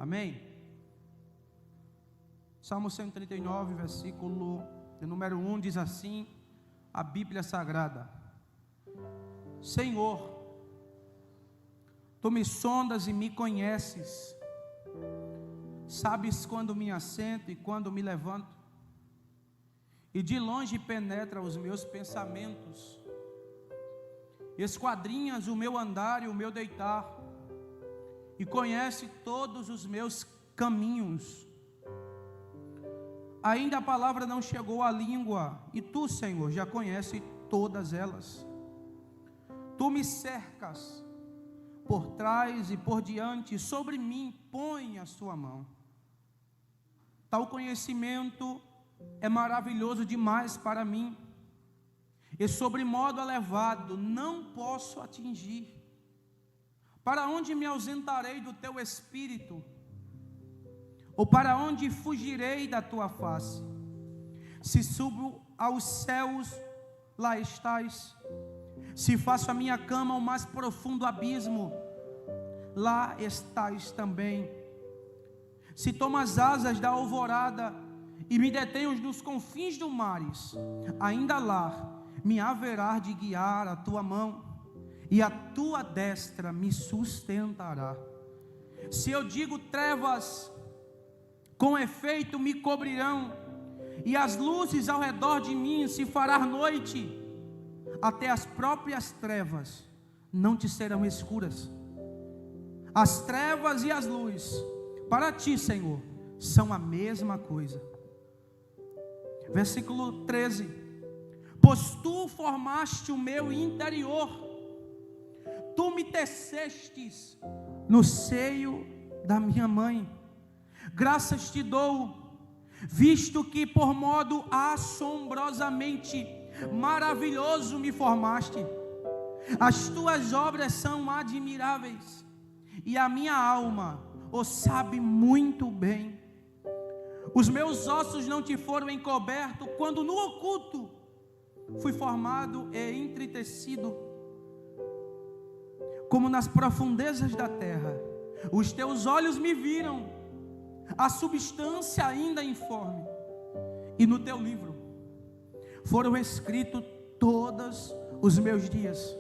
Amém? Salmo 139, versículo de número 1 diz assim, a Bíblia Sagrada: Senhor, Tu me sondas e me conheces, sabes quando me assento e quando me levanto, e de longe penetra os meus pensamentos, esquadrinhas o meu andar e o meu deitar, e conhece todos os meus caminhos. Ainda a palavra não chegou à língua, e Tu, Senhor, já conheces todas elas. Tu me cercas por trás e por diante, sobre mim põe a Sua mão. Tal conhecimento é maravilhoso demais para mim, e sobre modo elevado não posso atingir. Para onde me ausentarei do Teu Espírito? Ou para onde fugirei da Tua face? Se subo aos céus, lá estás. Se faço a minha cama ao mais profundo abismo, lá estás também. Se tomo as asas da alvorada e me detenho nos confins do mares, ainda lá me haverá de guiar a Tua mão, e a Tua destra me sustentará. Se eu digo trevas, com efeito me cobrirão, e as luzes ao redor de mim se fará noite, até as próprias trevas não te serão escuras. As trevas e as luzes, para Ti, Senhor, são a mesma coisa. Versículo 13: Pois Tu formaste o meu interior, Tu me tecestes no seio da minha mãe. Graças Te dou, visto que por modo assombrosamente maravilhoso me formaste. As Tuas obras são admiráveis, e a minha alma o sabe muito bem. Os meus ossos não Te foram encobertos, quando no oculto fui formado e entretecido. Como nas profundezas da terra, os Teus olhos me viram, a substância ainda informe, e no Teu livro foram escritos todos os meus dias,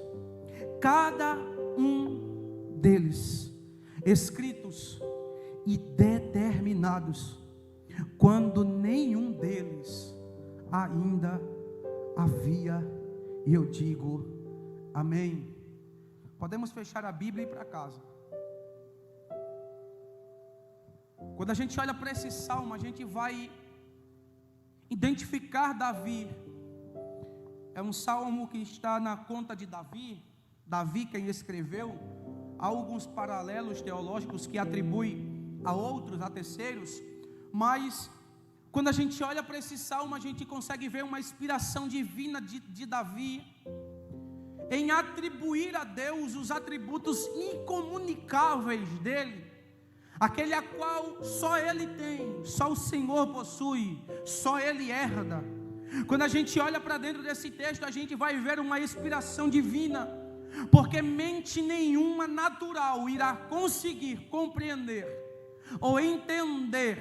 cada um deles escritos e determinados, quando nenhum deles ainda havia. E eu digo amém. Podemos fechar a Bíblia e ir para casa. Quando a gente olha para esse salmo, a gente vai identificar Davi. É um salmo que está na conta de Davi. Davi quem escreveu. Há alguns paralelos teológicos que atribui a outros, a terceiros, mas quando a gente olha para esse salmo, a gente consegue ver uma inspiração divina de Davi em atribuir a Deus os atributos incomunicáveis dele, aquele a qual só Ele tem, só o Senhor possui, só Ele herda. Quando a gente olha para dentro desse texto, a gente vai ver uma inspiração divina, porque mente nenhuma natural irá conseguir compreender ou entender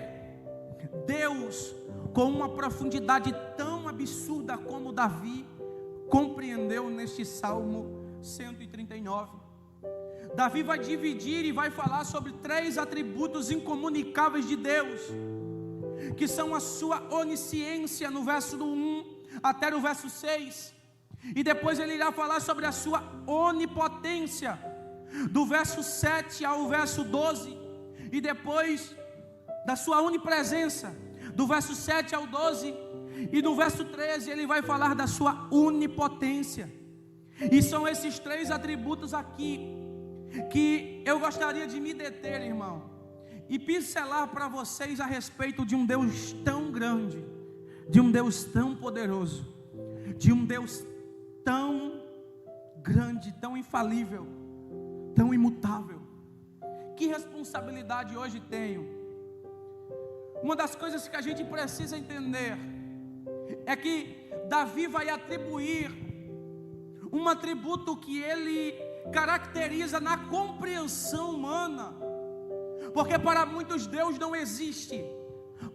Deus com uma profundidade tão absurda como Davi compreendeu neste Salmo 139. Davi vai dividir e vai falar sobre 3 atributos incomunicáveis de Deus, que são a sua onisciência, no verso do 1 até o verso 6, e depois ele irá falar sobre a sua onipotência, do verso 7 ao verso 12, e depois da sua onipresença, do verso 7 ao 12, e do verso 13 ele vai falar da sua onipotência. E são esses 3 atributos aqui que eu gostaria de me deter, irmão, e pincelar para vocês a respeito de um Deus tão grande, de um Deus tão poderoso, de um Deus tão grande, tão infalível, tão imutável. Que responsabilidade hoje tenho? Uma das coisas que a gente precisa entender é que Davi vai atribuir um atributo que ele caracteriza na compreensão humana, Porque para muitos Deus não existe.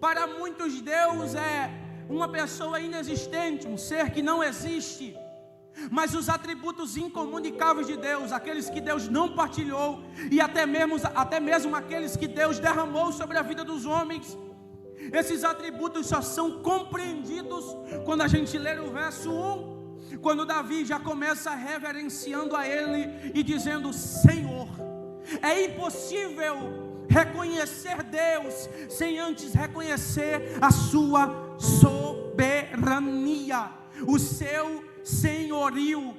Para muitos Deus é uma pessoa inexistente, um ser que não existe. Mas os atributos incomunicáveis de Deus, aqueles que Deus não partilhou, e até mesmo aqueles que Deus derramou sobre a vida dos homens, esses atributos só são compreendidos quando a gente ler o verso 1, quando Davi já começa reverenciando a Ele e dizendo: Senhor. É impossível reconhecer Deus sem antes reconhecer a sua soberania, o seu senhorio.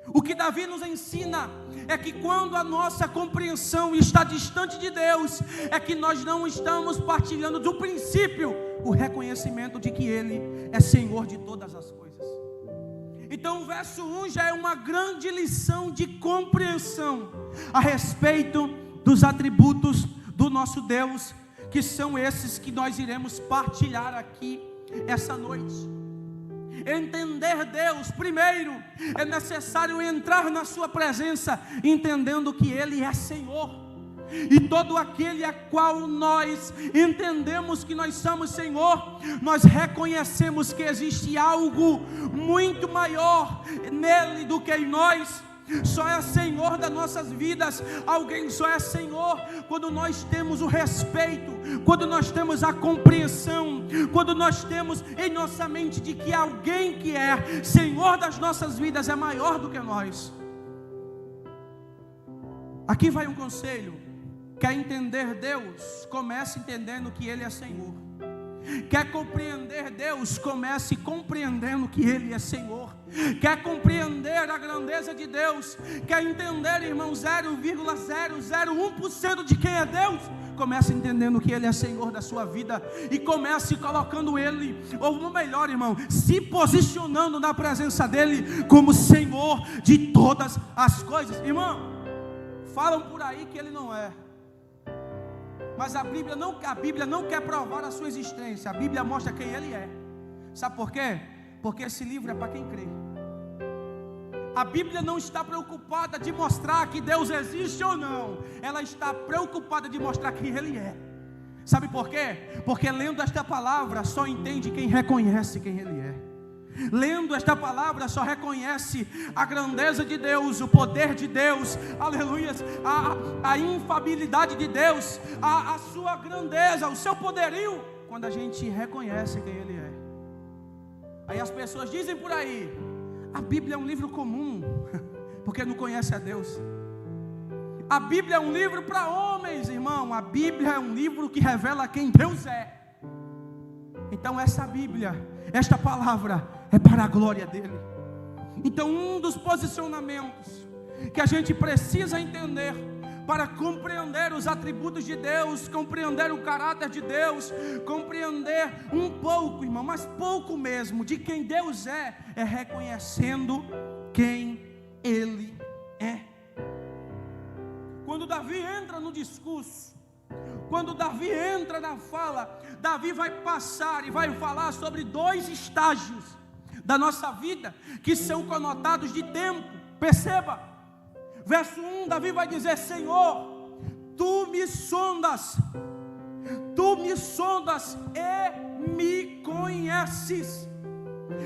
O que Davi nos ensina é que quando a nossa compreensão está distante de Deus, é que nós não estamos partilhando do princípio, o reconhecimento de que Ele é Senhor de todas as coisas. Então o verso 1 já é uma grande lição de compreensão a respeito dos atributos do nosso Deus, que são esses que nós iremos partilhar aqui essa noite. Entender Deus, primeiro, é necessário entrar na sua presença, entendendo que Ele é Senhor. E todo aquele a qual nós entendemos que nós somos Senhor, nós reconhecemos que existe algo muito maior nele do que em nós. Só é Senhor das nossas vidas. Alguém só é Senhor quando nós temos o respeito, quando nós temos a compreensão, quando nós temos em nossa mente de que alguém que é Senhor das nossas vidas é maior do que nós. Aqui vai um conselho: quer entender Deus? Comece entendendo que Ele é Senhor. Quer compreender Deus? Comece compreendendo que Ele é Senhor. Quer compreender a grandeza de Deus? Quer entender, irmão, 0,001% de quem é Deus? Comece entendendo que Ele é Senhor da sua vida. E comece colocando Ele, ou melhor, irmão, se posicionando na presença dEle como Senhor de todas as coisas. Irmão, falam por aí que Ele não é, mas a Bíblia não quer provar a sua existência. A Bíblia mostra quem Ele é. Sabe por quê? Porque esse livro é para quem crê. A Bíblia não está preocupada de mostrar que Deus existe ou não. Ela está preocupada de mostrar quem Ele é. Sabe por quê? Porque lendo esta palavra só entende quem reconhece quem Ele é. Lendo esta palavra só reconhece a grandeza de Deus, o poder de Deus, aleluia, a infabilidade de Deus, a sua grandeza, o seu poderio, quando a gente reconhece quem Ele é. Aí as pessoas dizem por aí: a Bíblia é um livro comum, porque não conhece a Deus. A Bíblia é um livro para homens, irmão. A Bíblia é um livro que revela quem Deus é. Então essa Bíblia, esta palavra é para a glória dEle. Então um dos posicionamentos que a gente precisa entender para compreender os atributos de Deus, compreender o caráter de Deus, compreender um pouco, irmão, mas pouco mesmo, de quem Deus é reconhecendo quem Ele é. Quando Davi entra no discurso, quando Davi entra na fala, Davi vai passar e vai falar sobre 2 estágios da nossa vida, que são conotados de tempo. Perceba, verso 1, Davi vai dizer: Senhor, Tu me sondas e me conheces.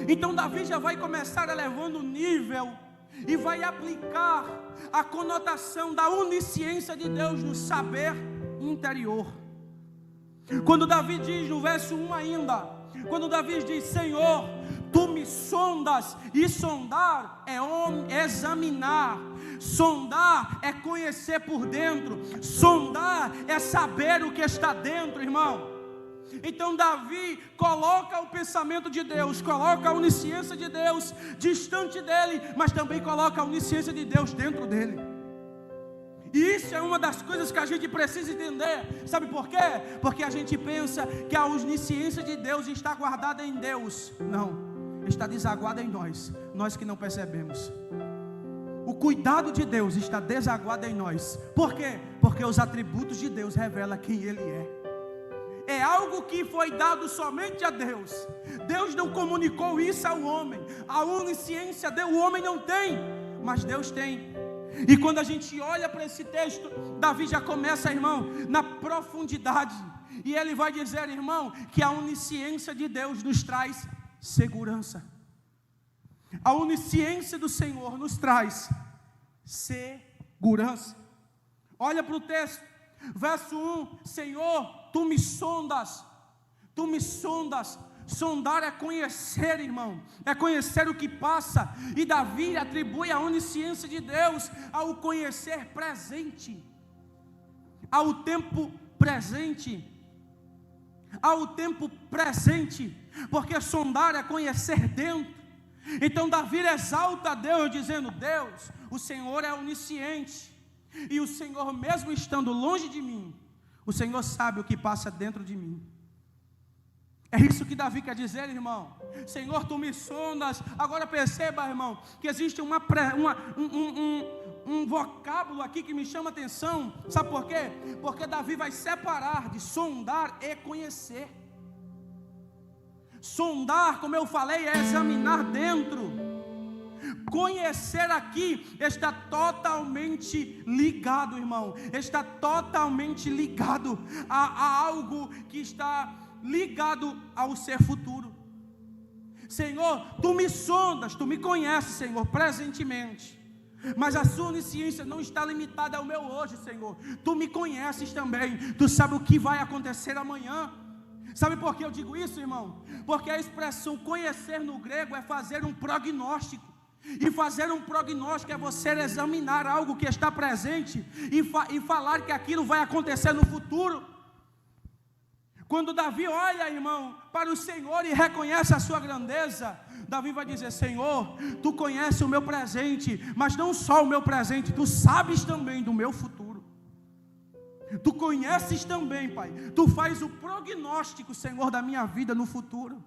Então Davi já vai começar elevando o nível e vai aplicar a conotação da onisciência de Deus no saber interior. Quando Davi diz no verso 1 ainda, quando Davi diz: Senhor, Tu me sondas, e sondar é examinar, sondar é conhecer por dentro, sondar é saber o que está dentro, irmão. Então Davi coloca o pensamento de Deus, coloca a onisciência de Deus distante dele, mas também coloca a onisciência de Deus dentro dele. E isso é uma das coisas que a gente precisa entender. Sabe por quê? Porque a gente pensa que a onisciência de Deus está guardada em Deus. Não, está desaguada em nós que não percebemos. O cuidado de Deus está desaguado em nós. Por quê? Porque os atributos de Deus revelam quem Ele é. É algo que foi dado somente a Deus. Deus não comunicou isso ao homem. A onisciência o homem não tem, mas Deus tem. E quando a gente olha para esse texto, Davi já começa, irmão, na profundidade. E ele vai dizer, irmão, que a onisciência de Deus nos traz segurança. A onisciência do Senhor nos traz segurança. Olha para o texto, verso 1: Senhor, tu me sondas. Sondar é conhecer, irmão, é conhecer o que passa. E Davi atribui a onisciência de Deus ao conhecer presente, ao tempo presente, porque sondar é conhecer dentro. Então Davi exalta a Deus, dizendo: Deus, o Senhor é onisciente, e o Senhor, mesmo estando longe de mim, o Senhor sabe o que passa dentro de mim. É isso que Davi quer dizer, irmão. Senhor, tu me sondas. Agora perceba, irmão, que existe um vocábulo aqui que me chama a atenção. Sabe por quê? Porque Davi vai separar de sondar e conhecer. Sondar, como eu falei, é examinar dentro. Conhecer aqui está totalmente ligado, irmão. Está totalmente ligado a algo que está ligado ao ser futuro. Senhor, tu me sondas, tu me conheces, Senhor, presentemente. Mas a sua onisciência não está limitada ao meu hoje, Senhor. Tu me conheces também. Tu sabe o que vai acontecer amanhã. Sabe por que eu digo isso, irmão? Porque a expressão conhecer no grego é fazer um prognóstico. E fazer um prognóstico é você examinar algo que está presente e falar que aquilo vai acontecer no futuro. Quando Davi olha, irmão, para o Senhor e reconhece a sua grandeza, Davi vai dizer: Senhor, tu conheces o meu presente, mas não só o meu presente, tu sabes também do meu futuro. Tu conheces também, Pai, tu faz o prognóstico, Senhor, da minha vida no futuro.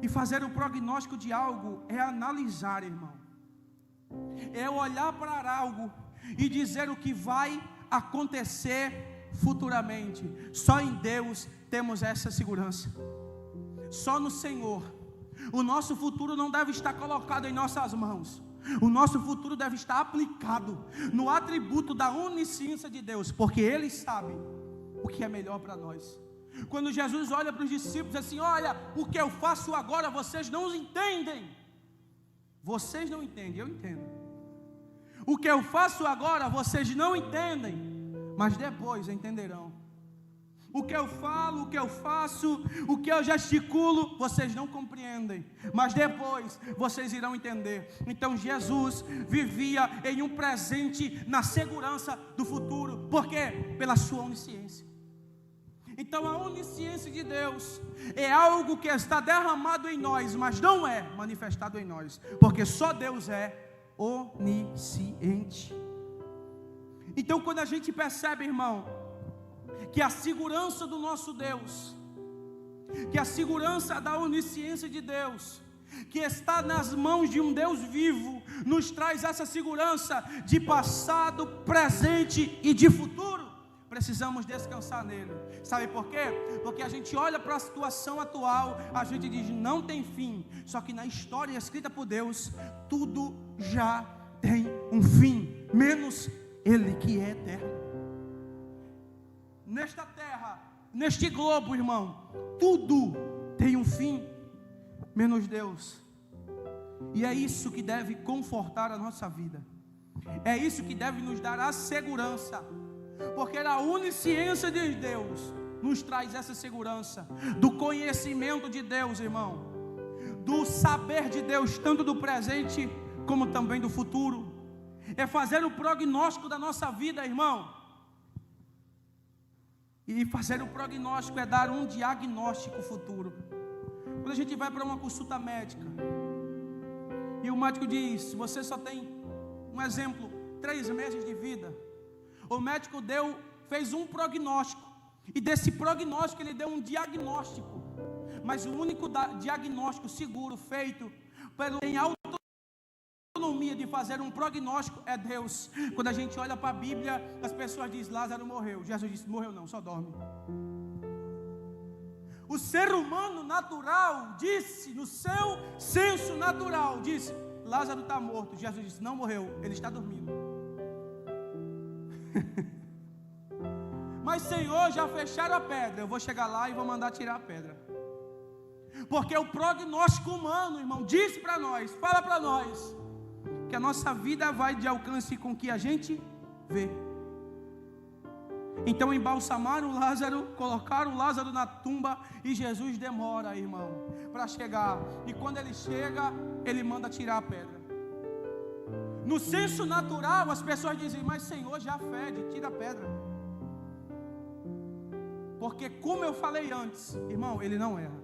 E fazer o prognóstico de algo é analisar, irmão, é olhar para algo e dizer o que vai acontecer futuramente. Só em Deus temos essa segurança. Só no Senhor. O nosso futuro não deve estar colocado em nossas mãos. O nosso futuro deve estar aplicado no atributo da onisciência de Deus, porque Ele sabe o que é melhor para nós. Quando Jesus olha para os discípulos assim: olha, o que eu faço agora vocês não entendem. Vocês não entendem, eu entendo. O que eu faço agora vocês não entendem, mas depois entenderão. O que eu falo, o que eu faço, o que eu gesticulo, vocês não compreendem, mas depois vocês irão entender. Então Jesus vivia em um presente na segurança do futuro. Por quê? Pela sua onisciência. Então a onisciência de Deus é algo que está derramado em nós, mas não é manifestado em nós, porque só Deus é onisciente. Então quando a gente percebe, irmão, que a segurança do nosso Deus, que a segurança da onisciência de Deus, que está nas mãos de um Deus vivo, nos traz essa segurança de passado, presente e de futuro, precisamos descansar nele. Sabe por quê? Porque a gente olha para a situação atual, a gente diz não tem fim, só que na história escrita por Deus, tudo já tem um fim, menos Ele que é eterno. Nesta terra, neste globo, irmão, tudo tem um fim, menos Deus. E é isso que deve confortar a nossa vida. É isso que deve nos dar a segurança, porque a onisciência de Deus nos traz essa segurança, do conhecimento de Deus, irmão, do saber de Deus, tanto do presente como também do futuro. É fazer o prognóstico da nossa vida, irmão. E fazer o prognóstico é dar um diagnóstico futuro. Quando a gente vai para uma consulta médica e o médico diz: você só tem, um exemplo, 3 meses de vida. O médico fez um prognóstico, e desse prognóstico ele deu um diagnóstico, mas o único diagnóstico seguro feito pelo em autonomia de fazer um prognóstico é Deus. Quando a gente olha para a Bíblia, as pessoas dizem: Lázaro morreu. Jesus disse: morreu não, só dorme. O ser humano natural disse, no seu senso natural, disse: Lázaro está morto. Jesus disse: não morreu, ele está dormindo. Mas Senhor, já fecharam a pedra. Eu vou chegar lá e vou mandar tirar a pedra. Porque o prognóstico humano, irmão, diz para nós, fala para nós, que a nossa vida vai de alcance com o que a gente vê. Então embalsamaram Lázaro, colocaram Lázaro na tumba, e Jesus demora, irmão, para chegar. E quando ele chega, ele manda tirar a pedra. No senso natural, as pessoas dizem: mas Senhor, já fede, tira a pedra. Porque como eu falei antes, irmão, ele não erra.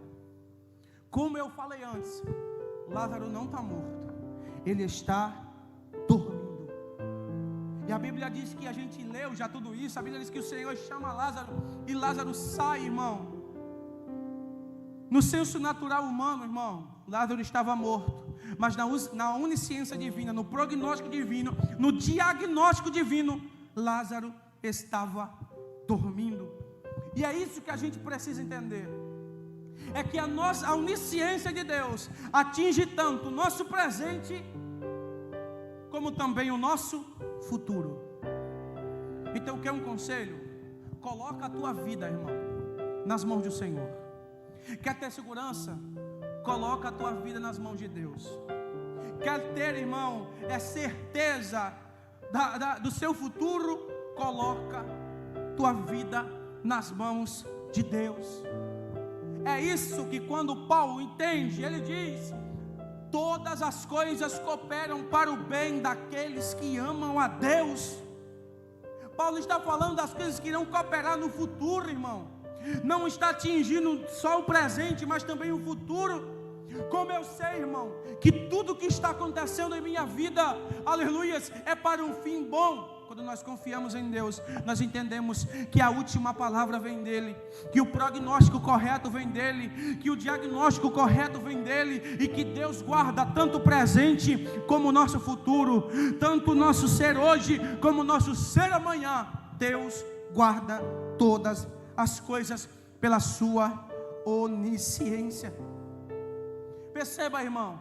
Como eu falei antes, Lázaro não está morto, ele está dormindo. E a Bíblia diz que, a gente leu já tudo isso, a Bíblia diz que o Senhor chama Lázaro, e Lázaro sai, irmão. No senso natural humano, irmão, Lázaro estava morto, mas na onisciência divina, no prognóstico divino, no diagnóstico divino, Lázaro estava dormindo. E é isso que a gente precisa entender. É que a onisciência de Deus atinge tanto o nosso presente, como também o nosso futuro. Então, quer um conselho? Coloca a tua vida, irmão, nas mãos do Senhor. Quer ter segurança? Coloca a tua vida nas mãos de Deus. Quer ter, irmão, certeza do seu futuro? Coloca tua vida nas mãos de Deus. É isso que, quando Paulo entende, ele diz: todas as coisas cooperam para o bem daqueles que amam a Deus. Paulo está falando das coisas que irão cooperar no futuro, irmão. Não está atingindo só o presente, mas também o futuro. Como eu sei, irmão, que tudo que está acontecendo em minha vida, aleluias, é para um fim bom. Quando nós confiamos em Deus, nós entendemos que a última palavra vem dEle, que o prognóstico correto vem dEle, que o diagnóstico correto vem dEle, e que Deus guarda tanto o presente como o nosso futuro, tanto o nosso ser hoje como o nosso ser amanhã. Deus guarda todas as coisas pela sua onisciência. Perceba, irmão,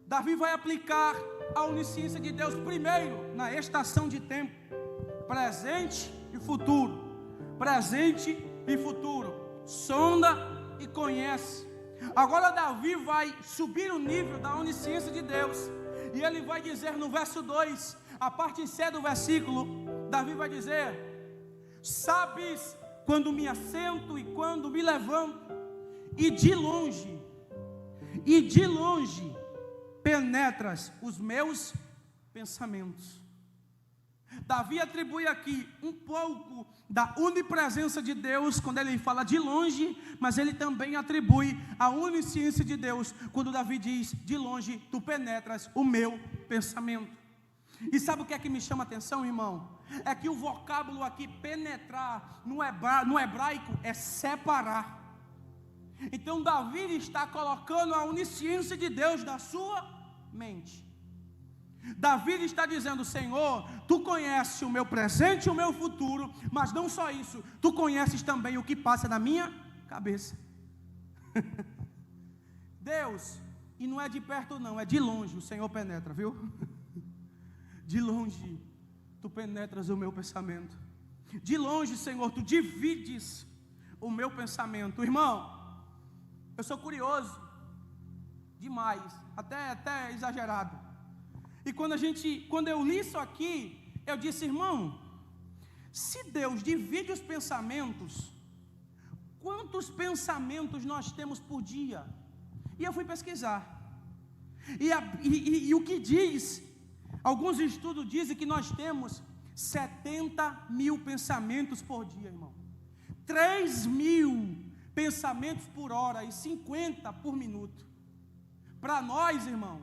Davi vai aplicar a onisciência de Deus primeiro na estação de tempo, presente e futuro. Presente e futuro. Sonda e conhece. Agora Davi vai subir o nível da onisciência de Deus, e ele vai dizer no verso 2, a parte C do versículo, Davi vai dizer: sabes quando me assento e quando me levanto, e de longe penetras os meus pensamentos. Davi atribui aqui um pouco da onipresença de Deus quando ele fala de longe, mas ele também atribui a onisciência de Deus quando Davi diz: de longe tu penetras o meu pensamento. E sabe o que é que me chama a atenção, irmão? É que o vocábulo aqui, penetrar, no hebraico, é separar. Então Davi está colocando a onisciência de Deus na sua mente. Davi está dizendo: Senhor, tu conheces o meu presente e o meu futuro, mas não só isso, tu conheces também o que passa na minha cabeça. Deus, e não é de perto não, é de longe, o Senhor penetra, viu? De longe tu penetras o meu pensamento. De longe, Senhor, tu divides o meu pensamento. Irmão, eu sou curioso demais, até exagerado. E quando eu li isso aqui, eu disse: irmão, se Deus divide os pensamentos, quantos pensamentos nós temos por dia? E eu fui pesquisar. E o que diz? Alguns estudos dizem que nós temos 70 mil pensamentos por dia, irmão. 3.000 pensamentos por hora e 50 por minuto. Para nós, irmão,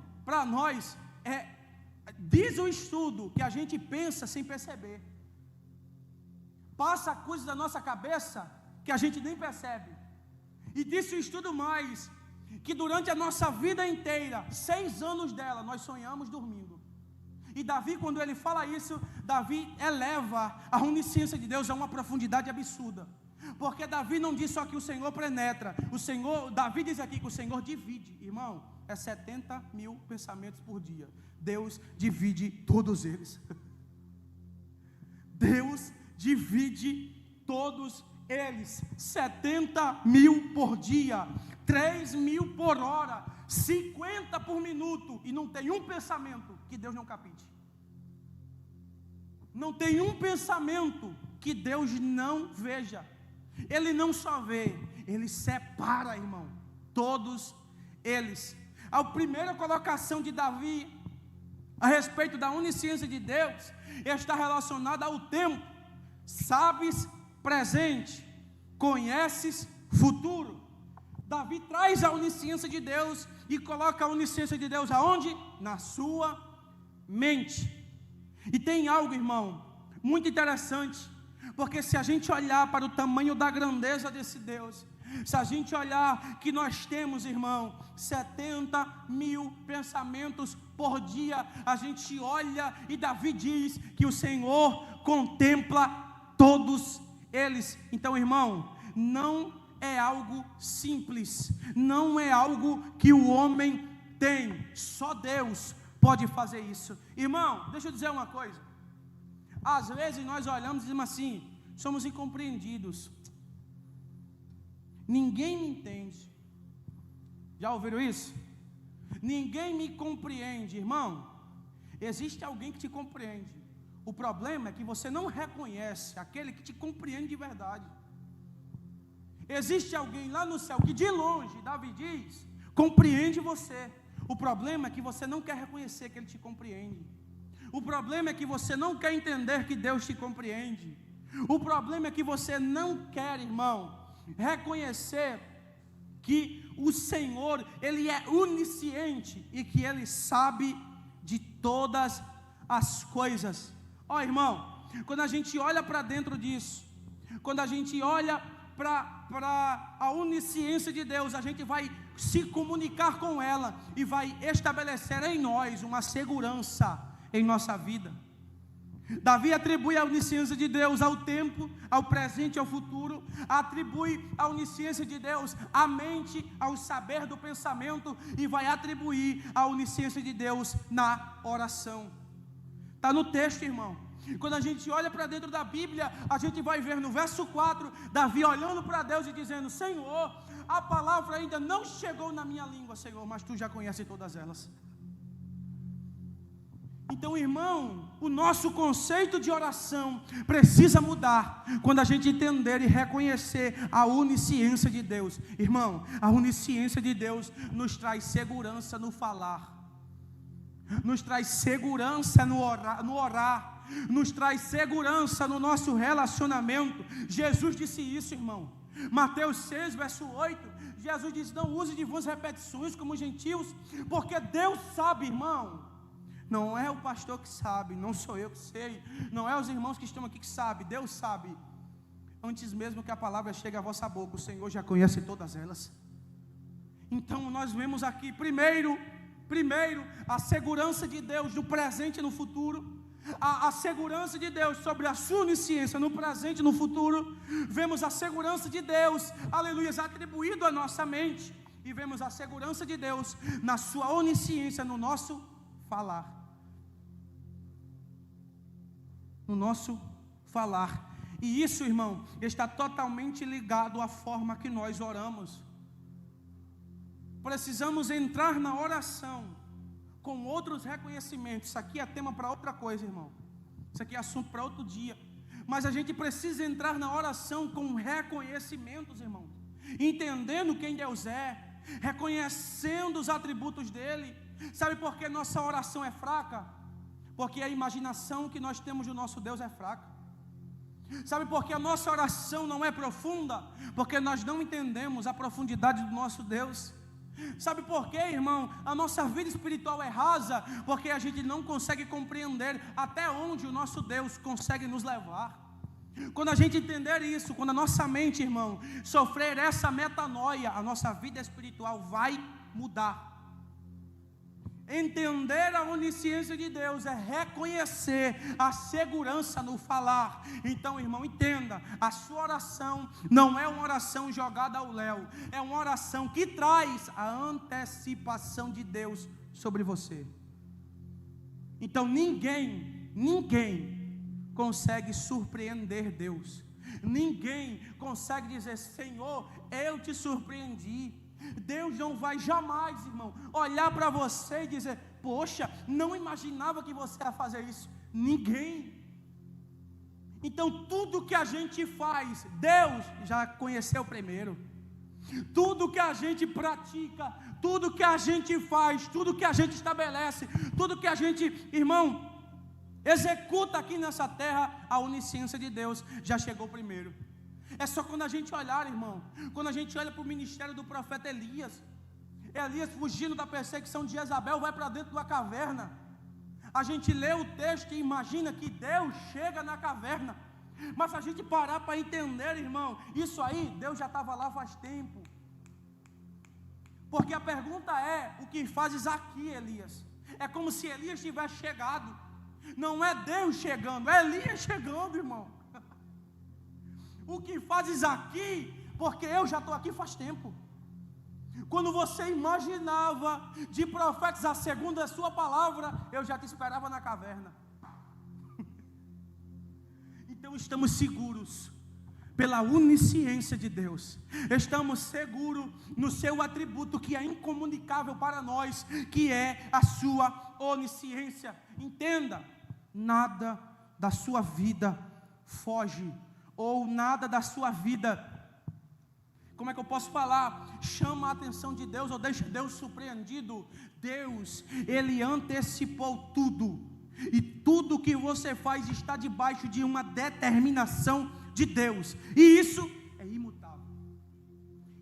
diz o estudo que a gente pensa sem perceber. Passa coisas da nossa cabeça que a gente nem percebe. E disse o estudo mais, que durante a nossa vida inteira, 6 anos dela, nós sonhamos dormindo. E Davi, quando ele fala isso, Davi eleva a onisciência de Deus a uma profundidade absurda. Porque Davi não diz só que o Senhor penetra. Davi diz aqui que o Senhor divide. Irmão, é 70 mil pensamentos por dia. Deus divide todos eles. Deus divide todos eles. 70 mil por dia, 3 mil por hora, 50 por minuto. E não tem um pensamento que Deus não capite. Não tem um pensamento que Deus não veja. Ele não só vê, Ele separa, irmão, todos eles. A primeira colocação de Davi a respeito da onisciência de Deus está relacionada ao tempo. Sabes presente, conheces futuro. Davi traz a onisciência de Deus e coloca a onisciência de Deus aonde? Na sua mente. E tem algo, irmão, muito interessante, porque se a gente olhar para o tamanho da grandeza desse Deus, se a gente olhar que nós temos, irmão, 70 mil pensamentos por dia, a gente olha e Davi diz que o Senhor contempla todos eles. Então, irmão, não é algo simples, não é algo que o homem tem, só Deus pode fazer isso. Irmão, deixa eu dizer uma coisa. Às vezes nós olhamos e dizemos assim: somos incompreendidos, ninguém me entende. Já ouviram isso? Ninguém me compreende. Irmão, existe alguém que te compreende. O problema é que você não reconhece aquele que te compreende de verdade. Existe alguém lá no céu que de longe, Davi diz, compreende você. O problema é que você não quer reconhecer que Ele te compreende. O problema é que você não quer entender que Deus te compreende. O problema é que você não quer, irmão, reconhecer que o Senhor, Ele é onisciente e que Ele sabe de todas as coisas. Ó, irmão, quando a gente olha para dentro disso, quando a gente olha para a onisciência de Deus, a gente vai se comunicar com ela e vai estabelecer em nós uma segurança em nossa vida. Davi atribui a onisciência de Deus ao tempo, ao presente e ao futuro. Atribui a onisciência de Deus à mente, ao saber do pensamento, e vai atribuir a onisciência de Deus na oração. Está no texto, irmão. Quando a gente olha para dentro da Bíblia, a gente vai ver no verso 4, Davi olhando para Deus e dizendo: Senhor, a palavra ainda não chegou na minha língua, Senhor, mas Tu já conheces todas elas. Então, irmão, o nosso conceito de oração precisa mudar quando a gente entender e reconhecer a onisciência de Deus. Irmão, a onisciência de Deus nos traz segurança no falar, nos traz segurança no orar, nos traz segurança no nosso relacionamento. Jesus disse isso, irmão. Mateus 6, verso 8, Jesus disse: não use de vãs repetições como gentios, porque Deus sabe, irmão. Não é o pastor que sabe, não sou eu que sei, não é os irmãos que estão aqui que sabem, Deus sabe. Antes mesmo que a palavra chegue à vossa boca, o Senhor já conhece todas elas. Então nós vemos aqui, primeiro, a segurança de Deus no presente e no futuro. A segurança de Deus sobre a sua onisciência no presente e no futuro. Vemos a segurança de Deus, aleluia, atribuído à nossa mente. E vemos a segurança de Deus na sua onisciência no nosso falar. No nosso falar. E isso, irmão, está totalmente ligado à forma que nós oramos. Precisamos entrar na oração com outros reconhecimentos. Isso aqui é tema para outra coisa, irmão. Isso aqui é assunto para outro dia. Mas a gente precisa entrar na oração com reconhecimentos, irmão. Entendendo quem Deus é, reconhecendo os atributos dEle. Sabe por que nossa oração é fraca? Porque a imaginação que nós temos do nosso Deus é fraca. Sabe por que a nossa oração não é profunda? Porque nós não entendemos a profundidade do nosso Deus. Sabe por quê, irmão? A nossa vida espiritual é rasa, porque a gente não consegue compreender até onde o nosso Deus consegue nos levar. Quando a gente entender isso, quando a nossa mente, irmão, sofrer essa metanoia, a nossa vida espiritual vai mudar. Entender a onisciência de Deus é reconhecer a segurança no falar. Então, irmão, entenda, a sua oração não é uma oração jogada ao léu, é uma oração que traz a antecipação de Deus sobre você. Então, ninguém consegue surpreender Deus. Ninguém consegue dizer: Senhor, eu te surpreendi. Deus não vai jamais, irmão, olhar para você e dizer: poxa, não imaginava que você ia fazer isso. Ninguém. Então tudo que a gente faz, Deus já conheceu primeiro. Tudo que a gente pratica, tudo que a gente faz, tudo que a gente estabelece, tudo que a gente, irmão, executa aqui nessa terra, a onisciência de Deus já chegou primeiro. É só quando a gente olhar, irmão, quando a gente olha para o ministério do profeta Elias, fugindo da perseguição de Jezabel, vai para dentro de uma caverna. A gente lê o texto e imagina que Deus chega na caverna, mas se a gente parar para entender, irmão, isso aí, Deus já estava lá faz tempo. Porque a pergunta é: o que fazes aqui, Elias? É como se Elias tivesse chegado. Não é Deus chegando, é Elias chegando, irmão. O que fazes aqui? Porque eu já estou aqui faz tempo. Quando você imaginava de profetizar segundo a sua palavra, eu já te esperava na caverna. Então estamos seguros pela onisciência de Deus. Estamos seguros no seu atributo que é incomunicável para nós, que é a sua onisciência. Entenda, nada da sua vida foge, ou nada da sua vida, como é que eu posso falar, chama a atenção de Deus, ou deixa Deus surpreendido. Deus, Ele antecipou tudo, e tudo que você faz está debaixo de uma determinação de Deus, e isso é imutável.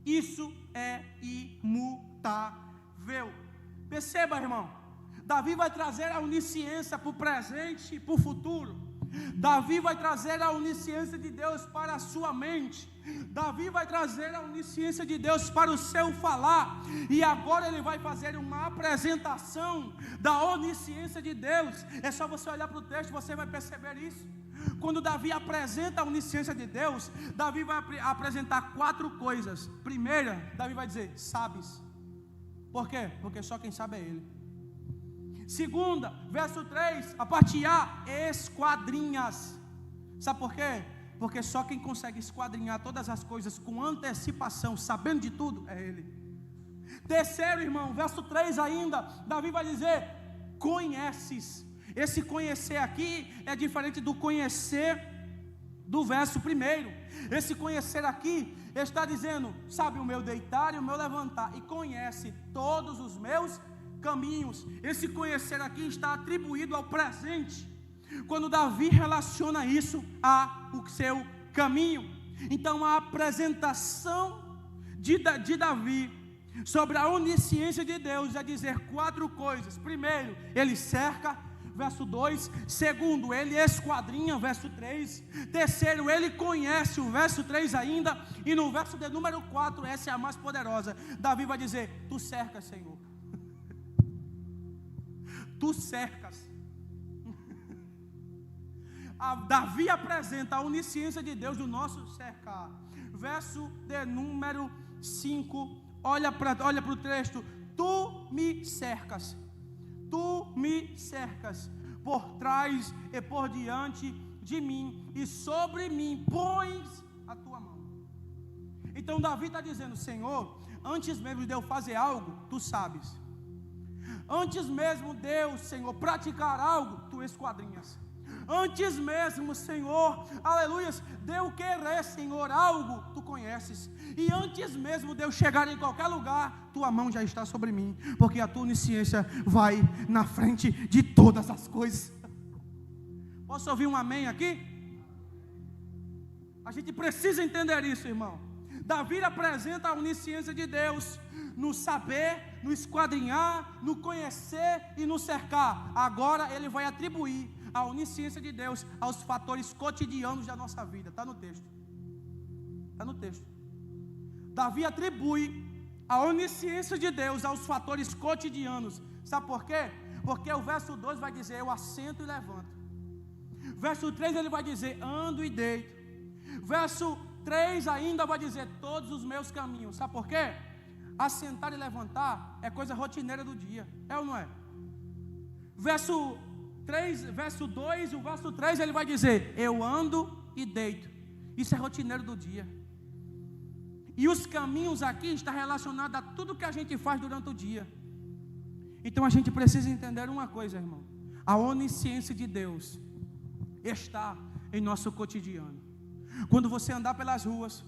Isso é imutável. Perceba, irmão, Davi vai trazer a onisciência para o presente e para o futuro. Davi vai trazer a onisciência de Deus para a sua mente. Davi vai trazer a onisciência de Deus para o seu falar. E agora ele vai fazer uma apresentação da onisciência de Deus. É só você olhar para o texto, você vai perceber isso. Quando Davi apresenta a onisciência de Deus, Davi vai apresentar 4 coisas. Primeira, Davi vai dizer: sabes. Por quê? Porque só quem sabe é Ele. Segunda, verso 3, a parte A, esquadrinhas. Sabe por quê? Porque só quem consegue esquadrinhar todas as coisas com antecipação, sabendo de tudo, é Ele. Terceiro, irmão, verso 3 ainda, Davi vai dizer: conheces. Esse conhecer aqui é diferente do conhecer do verso primeiro. Esse conhecer aqui está dizendo: sabe o meu deitar e o meu levantar, e conhece todos os meus caminhos. Esse conhecer aqui está atribuído ao presente, quando Davi relaciona isso ao seu caminho. Então a apresentação de Davi sobre a onisciência de Deus é dizer 4 coisas. Primeiro, ele cerca, verso 2. Segundo, ele esquadrinha, verso 3. Terceiro, ele conhece, o verso 3 ainda. E no verso de número 4, essa é a mais poderosa, Davi vai dizer: tu cercas, Senhor. Tu cercas. Davi apresenta a onisciência de Deus do nosso cercar. Verso de número 5, olha para o texto: tu me cercas, por trás e por diante de mim, e sobre mim pões a tua mão. Então Davi está dizendo: Senhor, antes mesmo de eu fazer algo, tu sabes. Antes mesmo de eu, Senhor, praticar algo, tu esquadrinhas. Antes mesmo, Senhor, aleluias, de eu querer, Senhor, algo, tu conheces. E antes mesmo de eu chegar em qualquer lugar, tua mão já está sobre mim, porque a tua onisciência vai na frente de todas as coisas. Posso ouvir um amém aqui? A gente precisa entender isso, irmão. Davi apresenta a onisciência de Deus no saber, no esquadrinhar, no conhecer e no cercar. Agora ele vai atribuir a onisciência de Deus aos fatores cotidianos da nossa vida. Está no texto. Está no texto. Davi atribui a onisciência de Deus aos fatores cotidianos. Sabe por quê? Porque o verso 2 vai dizer: eu assento e levanto. Verso 3 ele vai dizer: ando e deito. Verso 3 ainda vai dizer: todos os meus caminhos. Sabe por quê? Assentar e levantar é coisa rotineira do dia, é ou não é? Verso 2 e o verso 3 ele vai dizer: eu ando e deito. Isso é rotineiro do dia. E os caminhos aqui está relacionado a tudo que a gente faz durante o dia. Então a gente precisa entender uma coisa, irmão: a onisciência de Deus está em nosso cotidiano. Quando você andar pelas ruas,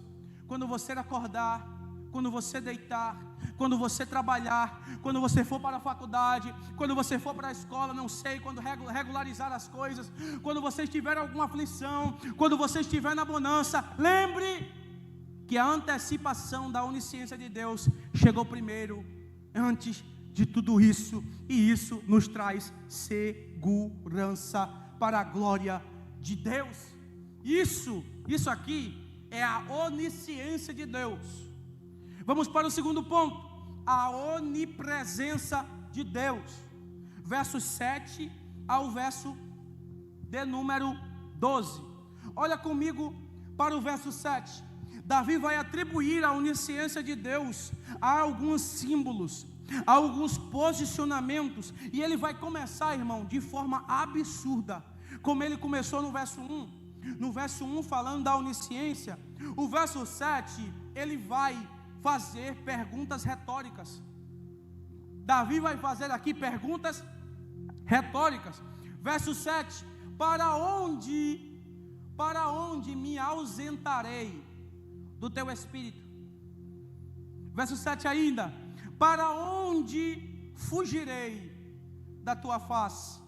quando você acordar, quando você deitar, quando você trabalhar, quando você for para a faculdade, quando você for para a escola, não sei, quando regularizar as coisas, quando você estiver em alguma aflição, quando você estiver na bonança, lembre que a antecipação da onisciência de Deus chegou primeiro, antes de tudo isso, e isso nos traz segurança para a glória de Deus. Isso aqui é a onisciência de Deus. Vamos para o segundo ponto: a onipresença de Deus. Verso 7 ao verso de número 12. Olha comigo para o verso 7. Davi vai atribuir a onisciência de Deus a alguns símbolos, a alguns posicionamentos, e ele vai começar, irmão, de forma absurda, como ele começou no verso 1. No verso 1 falando da onisciência, o verso 7 ele vai fazer perguntas retóricas. Davi vai fazer aqui perguntas retóricas. Verso 7: para onde me ausentarei do teu espírito? Verso 7 ainda: para onde fugirei da tua face?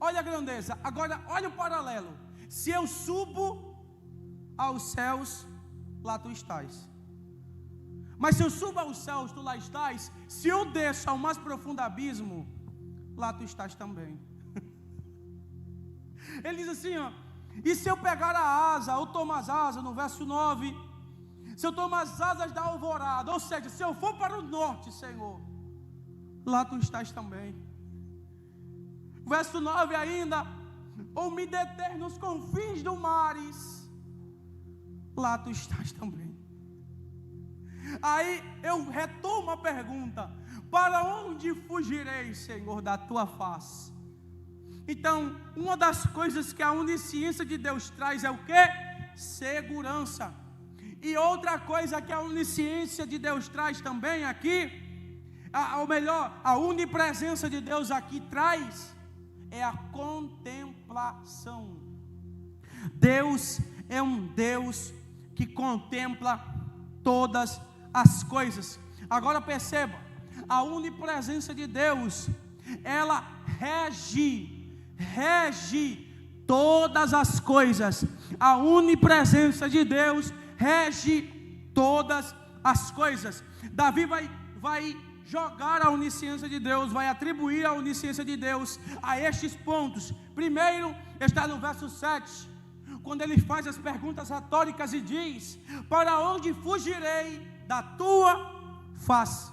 Olha a grandeza. Agora olha o paralelo: se eu subo aos céus, lá tu estás. Mas se eu subo aos céus, tu lá estás. Se eu desço ao mais profundo abismo, lá tu estás também. Ele diz assim, ó: e se eu pegar a asa, ou tomar as asas, no verso 9, se eu tomar as asas da alvorada, ou seja, se eu for para o norte, Senhor, lá tu estás também. Verso 9 ainda: ou me deter nos confins do mares, lá tu estás também. Aí eu retomo a pergunta: para onde fugirei, Senhor, da tua face? Então, uma das coisas que a onisciência de Deus traz é o quê? Segurança. E outra coisa que a onisciência de Deus traz também aqui, ou melhor, a onipresença de Deus aqui traz, é a contemplação. Deus é um Deus que contempla todas as coisas. Agora perceba, a onipresença de Deus, ela rege todas as coisas. A onipresença de Deus rege todas as coisas. Davi vai jogar a onisciência de Deus, vai atribuir a onisciência de Deus a estes pontos. Primeiro está no verso 7, quando ele faz as perguntas retóricas e diz: para onde fugirei da tua face?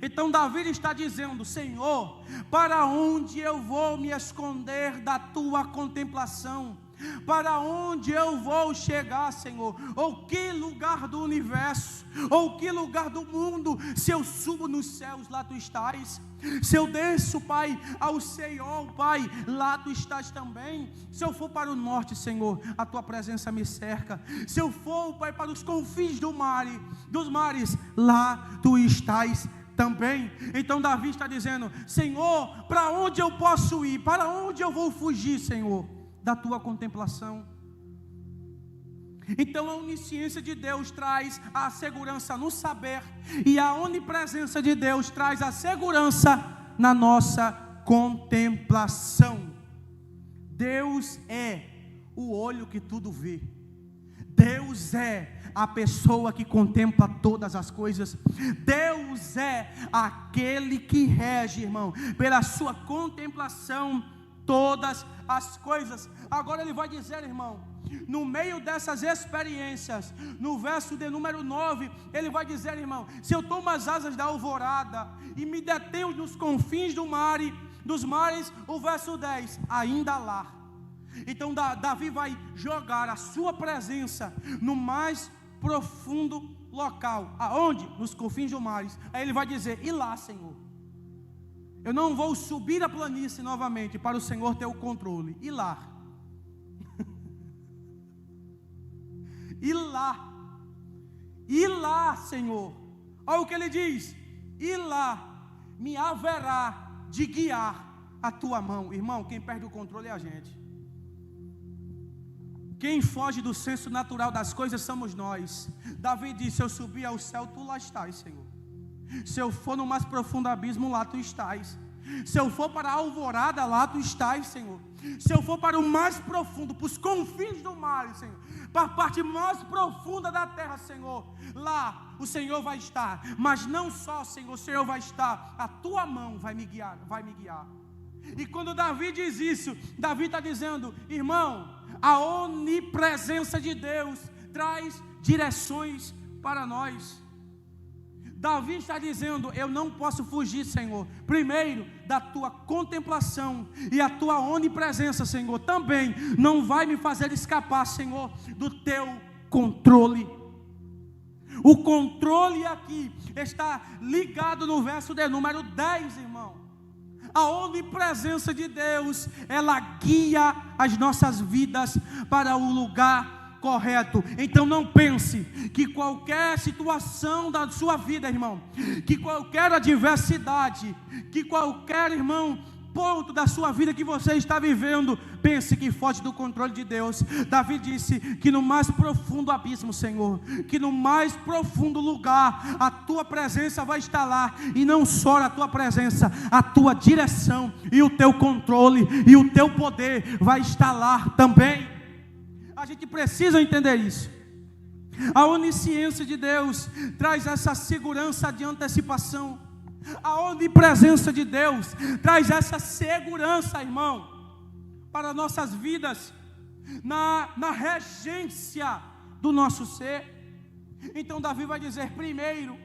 Então Davi está dizendo: Senhor, para onde eu vou me esconder da tua contemplação? Para onde eu vou chegar, Senhor? Ou que lugar do universo, ou que lugar do mundo? Se eu subo nos céus, lá tu estás. Se eu desço, Pai, ao Senhor, Pai, lá tu estás também. Se eu for para o norte, Senhor, a tua presença me cerca. Se eu for, Pai, para os confins dos mares, lá tu estás também. Então Davi está dizendo: Senhor, para onde eu posso ir? Para onde eu vou fugir, Senhor, da tua contemplação? Então a onisciência de Deus traz a segurança no saber, e a onipresença de Deus traz a segurança na nossa contemplação. Deus é o olho que tudo vê. Deus é a pessoa que contempla todas as coisas. Deus é aquele que rege, irmão, pela sua contemplação todas as coisas. Agora ele vai dizer, irmão, no meio dessas experiências, no verso de número 9, ele vai dizer, irmão: se eu tomo as asas da alvorada e me detenho nos confins dos mares, o verso 10, ainda lá. Então Davi vai jogar a sua presença no mais profundo local. Aonde? Nos confins dos mares. Aí ele vai dizer: e lá, Senhor? Eu não vou subir a planície novamente para o Senhor ter o controle. E lá? E lá, Senhor? Olha o que ele diz: e lá me haverá de guiar a tua mão. Irmão, quem perde o controle é a gente. Quem foge do senso natural das coisas somos nós. Davi disse: se eu subir ao céu, tu lá estás, Senhor. Se eu for no mais profundo abismo, lá tu estás. Se eu for para a alvorada, lá tu estás, Senhor. Se eu for para o mais profundo, para os confins do mar, Senhor, para a parte mais profunda da terra, Senhor, lá o Senhor vai estar. Mas não só, Senhor, o Senhor vai estar, a tua mão vai me guiar, E quando Davi diz isso, Davi está dizendo: irmão, a onipresença de Deus traz direções para nós. Davi está dizendo: eu não posso fugir, Senhor, primeiro da tua contemplação, e a tua onipresença, Senhor, também não vai me fazer escapar, Senhor, do teu controle. O controle aqui está ligado no verso de número 10, irmão. A onipresença de Deus, ela guia as nossas vidas para o lugar correto. Então não pense que qualquer situação da sua vida, irmão, que qualquer adversidade, que qualquer, irmão, ponto da sua vida que você está vivendo, pense que foge do controle de Deus. Davi disse que no mais profundo abismo, Senhor, que no mais profundo lugar, a tua presença vai estar lá. E não só a tua presença, a tua direção e o teu controle e o teu poder vai estar lá também. A gente precisa entender isso. A onisciência de Deus traz essa segurança de antecipação. A onipresença de Deus traz essa segurança, irmão, para nossas vidas, na regência do nosso ser. Então Davi vai dizer, primeiro,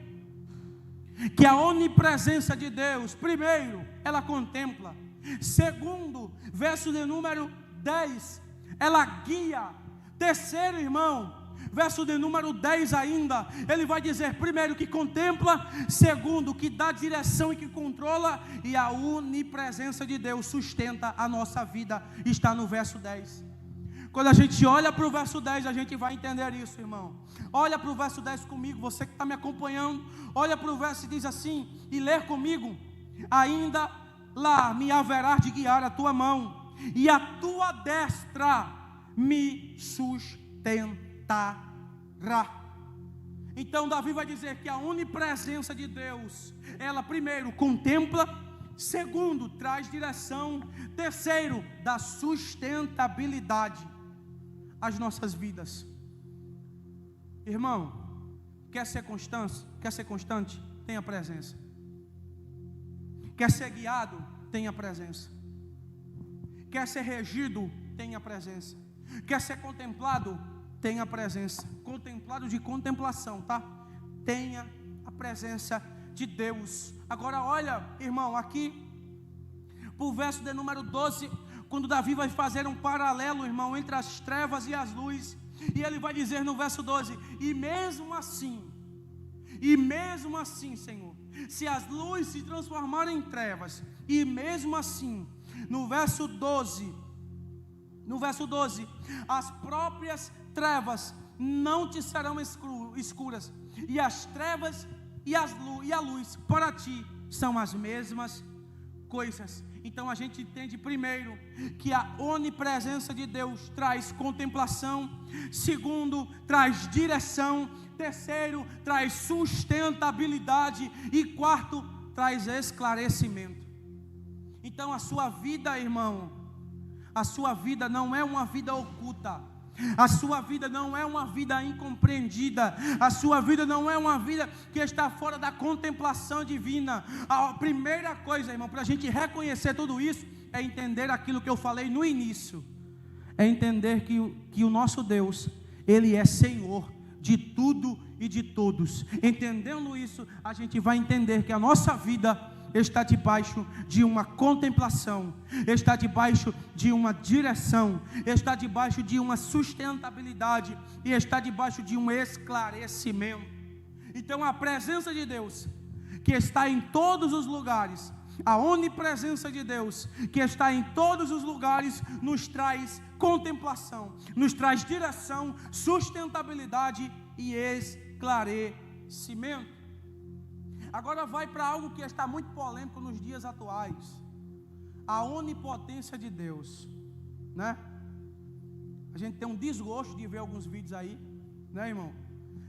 que a onipresença de Deus, primeiro, ela contempla. Segundo, verso de número 10, ela guia. Terceiro, irmão, verso de número 10 ainda, ele vai dizer, primeiro, que contempla. Segundo, que dá direção e que controla. E a onipresença de Deus sustenta a nossa vida, está no verso 10. Quando a gente olha para o verso 10, a gente vai entender isso, irmão. Olha para o verso 10 comigo, você que está me acompanhando. Olha para o verso e diz assim, e lê comigo: ainda lá me haverá de guiar a tua mão, e a tua destra me sustentará. Então Davi vai dizer que a onipresença de Deus, ela primeiro contempla, segundo traz direção, terceiro dá sustentabilidade às nossas vidas. Irmão, quer ser constante? Tenha presença. Quer ser guiado? Tenha presença. Quer ser regido? Tenha presença. Quer ser contemplado? Tenha presença. Contemplado de contemplação, tá? Tenha a presença de Deus. Agora olha, irmão, aqui para o verso de número 12, quando Davi vai fazer um paralelo, irmão, entre as trevas e as luzes. E ele vai dizer no verso 12, e mesmo assim, Senhor, se as luzes se transformarem em trevas, e mesmo assim, no verso 12, as próprias trevas não te serão escuras, e as trevas e a luz para ti são as mesmas coisas. Então a gente entende primeiro que a onipresença de Deus traz contemplação, segundo traz direção, terceiro traz sustentabilidade e quarto traz esclarecimento. Então a sua vida, irmão, a sua vida não é uma vida oculta. A sua vida não é uma vida incompreendida. A sua vida não é uma vida que está fora da contemplação divina. A primeira coisa, irmão, para a gente reconhecer tudo isso, é entender aquilo que eu falei no início. é entender que o nosso Deus, Ele é Senhor de tudo e de todos. Entendendo isso, a gente vai entender que a nossa vida está debaixo de uma contemplação, está debaixo de uma direção, está debaixo de uma sustentabilidade e está debaixo de um esclarecimento. Então a presença de Deus, que está em todos os lugares, a onipresença de Deus, que está em todos os lugares, nos traz contemplação, nos traz direção, sustentabilidade e esclarecimento. Agora vai para algo que está muito polêmico nos dias atuais: a onipotência de Deus, né? A gente tem um desgosto de ver alguns vídeos aí, né, irmão?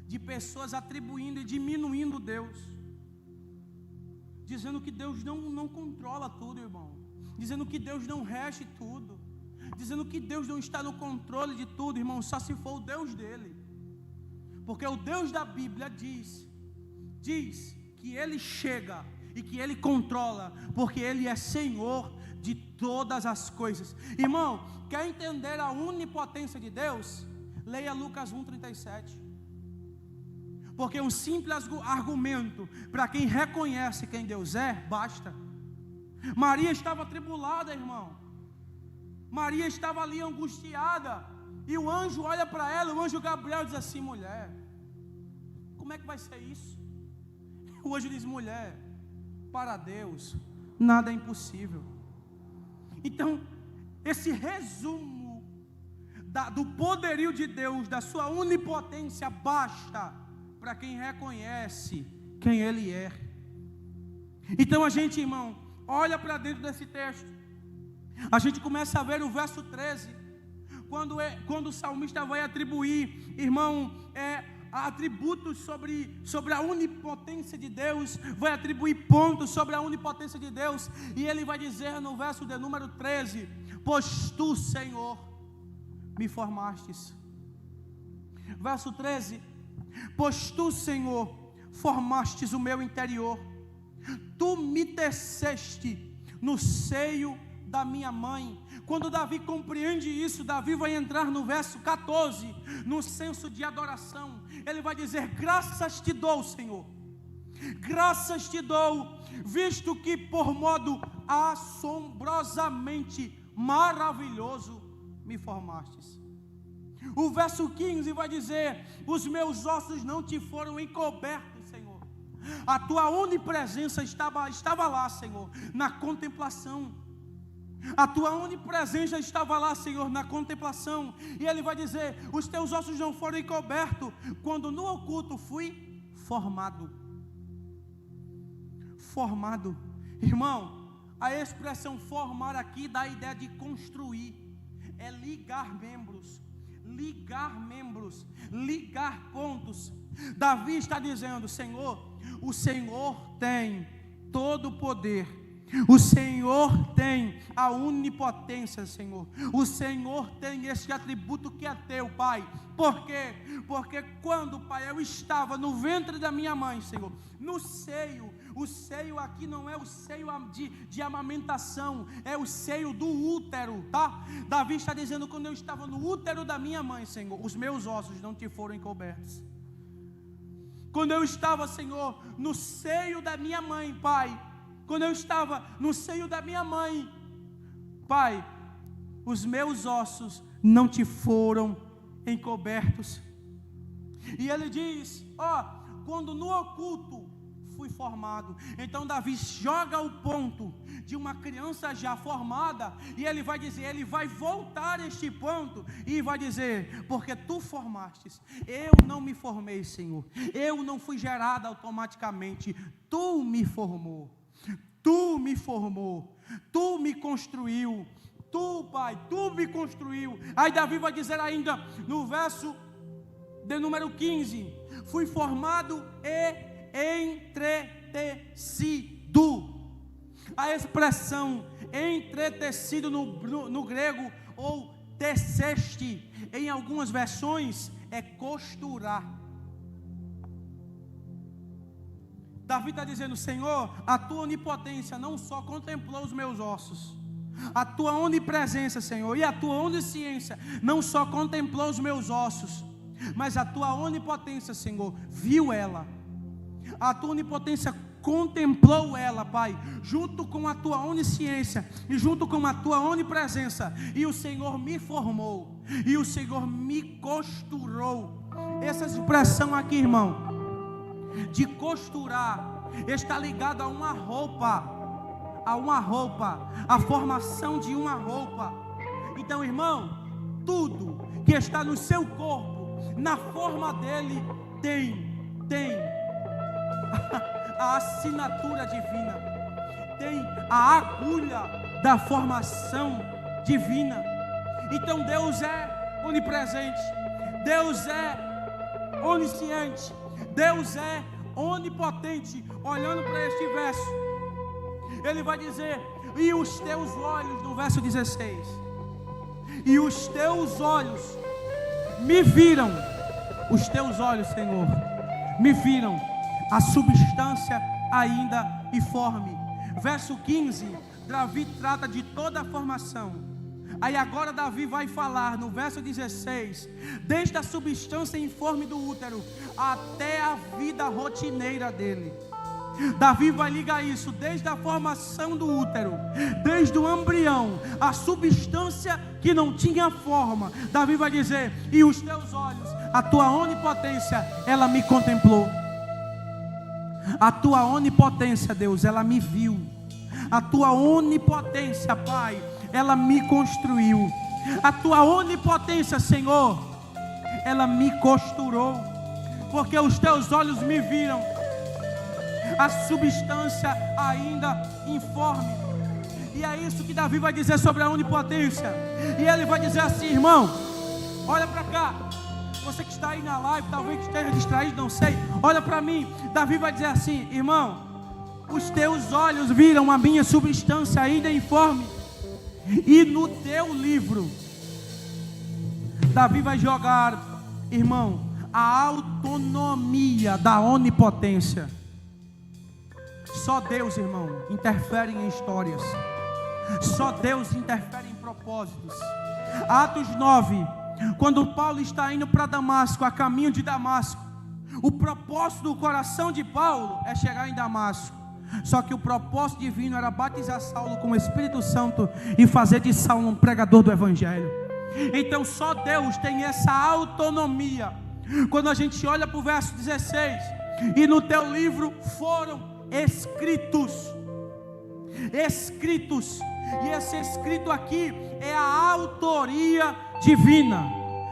De pessoas atribuindo e diminuindo Deus, dizendo que Deus não controla tudo, irmão, dizendo que Deus não rege tudo, dizendo que Deus não está no controle de tudo, irmão, só se for o Deus dele. Porque o Deus da Bíblia diz que Ele chega e que Ele controla, porque Ele é Senhor de todas as coisas. Irmão, quer entender a onipotência de Deus? Leia Lucas 1:37. Porque um simples argumento para quem reconhece quem Deus é, basta. Maria estava atribulada, irmão. Maria estava ali angustiada, e o anjo olha para ela, o anjo Gabriel diz assim: mulher, como é que vai ser isso? O anjo diz: mulher, para Deus nada é impossível. Então, esse resumo do poderio de Deus, da sua onipotência, basta para quem reconhece quem Ele é. Então a gente, irmão, olha para dentro desse texto, a gente começa a ver o verso 13, quando o salmista vai atribuir, irmão, atributos sobre a onipotência de Deus, vai atribuir pontos sobre a onipotência de Deus, e ele vai dizer no verso de número 13: pois tu, Senhor, me formastes. Verso 13: pois tu, Senhor, formastes o meu interior, tu me teceste no seio da minha mãe. Quando Davi compreende isso, Davi vai entrar no verso 14, no senso de adoração. Ele vai dizer: graças te dou, Senhor, graças te dou, visto que por modo assombrosamente maravilhoso me formastes. O verso 15 vai dizer: os meus ossos não te foram encobertos, Senhor. A tua onipresença estava lá, Senhor, na contemplação. A tua onipresença estava lá, Senhor, na contemplação. E ele vai dizer: os teus ossos não foram encobertos, quando no oculto fui formado. Formado. Irmão, a expressão formar aqui dá a ideia de construir, é ligar membros, ligar pontos. Davi está dizendo: Senhor, o Senhor tem todo o poder, o Senhor tem a onipotência, Senhor. O Senhor tem esse atributo que é teu, Pai. Por quê? Porque quando, Pai, eu estava no ventre da minha mãe, Senhor, no seio, o seio aqui não é o seio de amamentação, é o seio do útero, tá? Davi está dizendo: quando eu estava no útero da minha mãe, Senhor, os meus ossos não te foram encobertos. Quando eu estava, Senhor, no seio da minha mãe, Pai, quando eu estava no seio da minha mãe, Pai, os meus ossos não te foram encobertos. E ele diz: quando no oculto fui formado. Então Davi joga o ponto de uma criança já formada, e ele vai dizer, ele vai voltar este ponto e vai dizer: porque tu formastes, eu não me formei, Senhor, eu não fui gerado automaticamente, tu me formou. Tu me formou, tu me construiu, tu, Pai, tu me construiu. Aí Davi vai dizer ainda no verso de número 15: fui formado e entretecido. A expressão entretecido no grego, ou teceste, em algumas versões é costurar. Davi está dizendo: Senhor, a tua onipotência não só contemplou os meus ossos, A tua onipresença, Senhor, e a tua onisciência não só contemplou os meus ossos, mas a tua onipotência, Senhor, viu ela. A tua onipotência contemplou ela, Pai, junto com a tua onisciência e junto com a tua onipresença. E o Senhor me formou, e o Senhor me costurou. Essa expressão aqui, irmão, de costurar, está ligada a uma roupa, a formação de uma roupa. Então, irmão, tudo que está no seu corpo, na forma dele, tem a assinatura divina, tem a agulha da formação divina. Então Deus é onipresente, Deus é onisciente, Deus é onipotente. Olhando para este verso, ele vai dizer: e os teus olhos, no verso 16, e os teus olhos me viram, os teus olhos, Senhor, me viram a substância ainda informe. Verso 15, Davi trata de toda a formação. Aí agora Davi vai falar no verso 16, desde a substância informe do útero até a vida rotineira dele. Davi vai ligar isso desde a formação do útero, desde o embrião, a substância que não tinha forma. Davi vai dizer: e os teus olhos, a tua onipotência, ela me contemplou. A tua onipotência, Deus, ela me viu. A tua onipotência, Pai, ela me construiu. A tua onipotência, Senhor, ela me costurou, porque os teus olhos me viram a substância ainda informe. E é isso que Davi vai dizer sobre a onipotência. E ele vai dizer assim: irmão, olha para cá. Você que está aí na live, talvez esteja distraído, não sei, olha para mim. Davi vai dizer assim: irmão, os teus olhos viram a minha substância ainda informe, e no teu livro, Davi vai jogar, irmão, a autonomia da onipotência. Só Deus, irmão, interfere em histórias. Só Deus interfere em propósitos. Atos 9, quando Paulo está indo para Damasco, a caminho de Damasco, o propósito do coração de Paulo é chegar em Damasco. Só que o propósito divino era batizar Saulo com o Espírito Santo e fazer de Saulo um pregador do Evangelho. Então só Deus tem essa autonomia. Quando a gente olha para o verso 16, e no teu livro foram escritos, e esse escrito aqui é a autoria divina.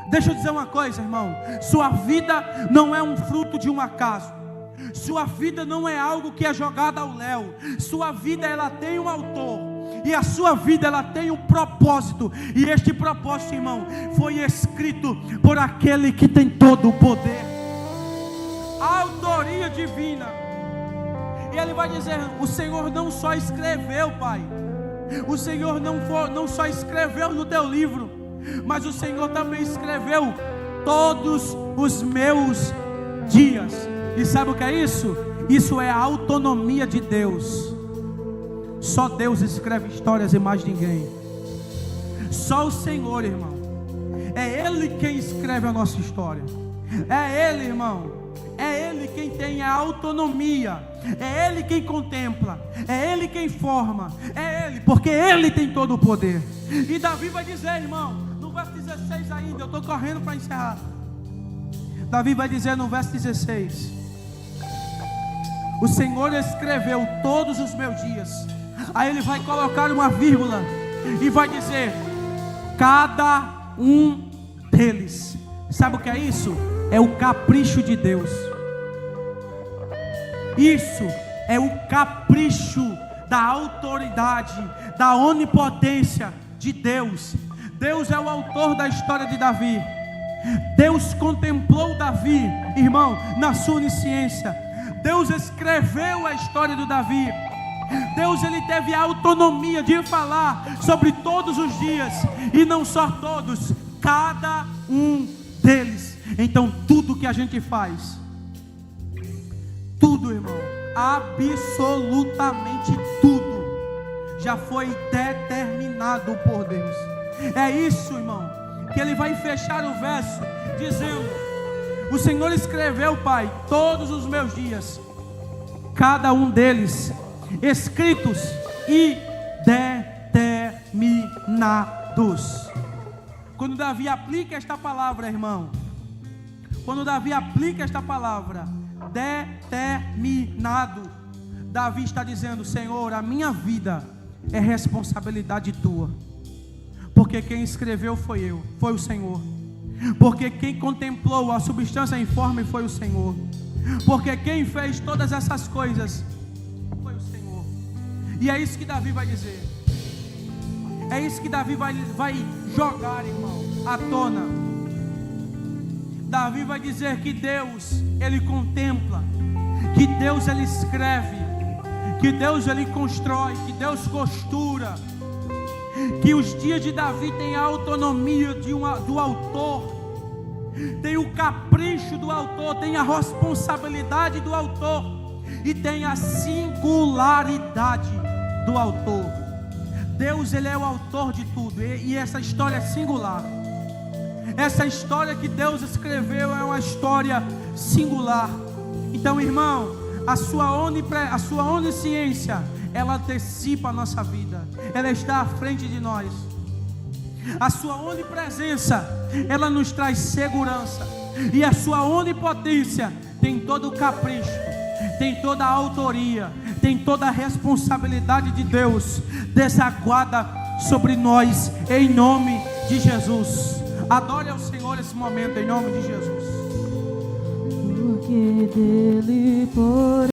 Deixa eu dizer uma coisa, irmão, sua vida não é um fruto de um acaso, sua vida não é algo que é jogado ao léu, sua vida ela tem um autor, e a sua vida ela tem um propósito, e este propósito, irmão, foi escrito por aquele que tem todo o poder, a autoria divina. E ele vai dizer: o Senhor não só escreveu, Pai, o Senhor não só escreveu no teu livro, mas o Senhor também escreveu todos os meus dias. E sabe o que é isso? Isso é a autonomia de Deus. Só Deus escreve histórias e mais ninguém. Só o Senhor, irmão. É Ele quem escreve a nossa história. É Ele, irmão. É Ele quem tem a autonomia. É Ele quem contempla. É Ele quem forma. É Ele, porque Ele tem todo o poder. E Davi vai dizer, irmão, no verso 16 ainda, eu estou correndo para encerrar. Davi vai dizer no verso 16: o Senhor escreveu todos os meus dias. Aí ele vai colocar uma vírgula e vai dizer: cada um deles. Sabe o que é isso? É o capricho de Deus. Isso é o capricho da autoridade, da onipotência de Deus. Deus é o autor da história de Davi. Deus contemplou Davi, irmão, na sua onisciência. Deus escreveu a história do Davi. Deus, ele teve a autonomia de falar sobre todos os dias, e não só todos, cada um deles. Então tudo que a gente faz, tudo, irmão, absolutamente tudo, já foi determinado por Deus. É isso, irmão, que ele vai fechar o verso dizendo: o Senhor escreveu, Pai, todos os meus dias, cada um deles escritos e determinados. Quando Davi aplica esta palavra, irmão, quando Davi aplica esta palavra, determinado, Davi está dizendo: Senhor, a minha vida é responsabilidade tua, porque quem escreveu foi o Senhor, porque quem contemplou a substância informe foi o Senhor, porque quem fez todas essas coisas foi o Senhor. E é isso que Davi vai dizer, é isso que Davi vai jogar, irmão, à tona. Davi vai dizer que Deus, Ele contempla, que Deus, Ele escreve, que Deus, Ele constrói, que Deus costura, que os dias de Davi têm a autonomia do autor, tem o capricho do autor, tem a responsabilidade do autor e tem a singularidade do autor. Deus, Ele é o autor de tudo, e essa história é singular. Essa história que Deus escreveu é uma história singular. Então, irmão, a sua onisciência, ela antecipa a nossa vida, ela está à frente de nós. A sua onipresença, ela nos traz segurança, e a sua onipotência tem todo o capricho, tem toda a autoria, tem toda a responsabilidade de Deus desaguada sobre nós, em nome de Jesus. Adore ao Senhor nesse momento, em nome de Jesus. Porque dele, por